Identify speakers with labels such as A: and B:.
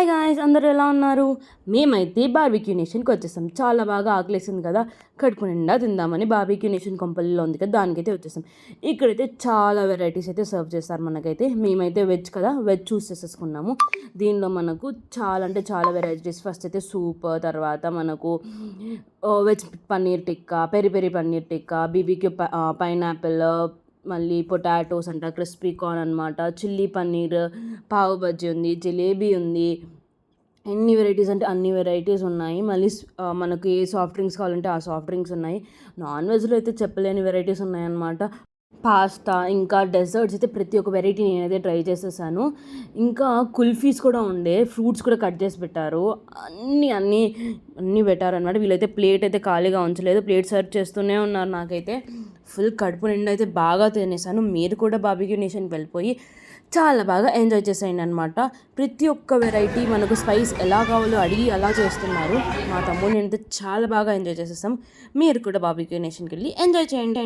A: Hi guys, అందరూ ఎలా ఉన్నారు? మేమైతే బార్బిక్యూ నేషన్కి వచ్చేసాం. చాలా బాగా ఆకలేసింది కదా, కడుపు నిండా తిందామని బార్బిక్యూ నేషన్ కొంపల్లిలో ఉంది కదా, దానికైతే వచ్చేసాం. ఇక్కడైతే చాలా వెరైటీస్ అయితే సర్వ్ చేస్తారు మనకైతే. మేమైతే వెజ్ కదా, వెజ్ చూస్ చేసేసుకున్నాము. దీనిలో మనకు చాలా అంటే చాలా వెరైటీస్. ఫస్ట్ అయితే సూప్, తర్వాత మనకు veg paneer tikka, peri peri paneer tikka, BBQ pineapple, మళ్ళీ పొటాటోస్ అంట, క్రిస్పీ కార్న్ అనమాట, చిల్లీ పన్నీర్, పావు బజ్జీ ఉంది, జిలేబీ ఉంది. ఎన్ని వెరైటీస్ అంటే అన్ని వెరైటీస్ ఉన్నాయి. మళ్ళీ మనకు ఏ సాఫ్ట్ డ్రింక్స్ కావాలంటే ఆ సాఫ్ట్ డ్రింక్స్ ఉన్నాయి. నాన్ వెజ్లో అయితే చెప్పలేని వెరైటీస్ ఉన్నాయన్నమాట. పాస్తా, ఇంకా డెజర్ట్స్ అయితే ప్రతి ఒక్క వెరైటీ నేనైతే ట్రై చేసేసాను. ఇంకా కుల్ఫీస్ కూడా ఉండే, ఫ్రూట్స్ కూడా కట్ చేసి పెట్టారు. అన్నీ అన్నీ అన్నీ పెట్టారనమాట. వీళ్ళైతే ప్లేట్ అయితే ఖాళీగా ఉంచలేదు, ప్లేట్ సర్వ్ చేస్తూనే ఉన్నారు. నాకైతే ఫుల్ కడుపు నిండా అయితే బాగా తినేసాను. మీరు కూడా బార్బిక్యూ నేషన్కి వెళ్ళిపోయి చాలా బాగా ఎంజాయ్ చేసేయండి అనమాట. ప్రతి ఒక్క వెరైటీ మనకు స్పైస్ ఎలా కావాలో అడిగి అలా చేస్తున్నారు. మా తమ్ముడు నేనైతే చాలా బాగా ఎంజాయ్ చేసేసాం. మీరు కూడా బార్బిక్యూ నేషన్కి వెళ్ళి ఎంజాయ్ చేయండి.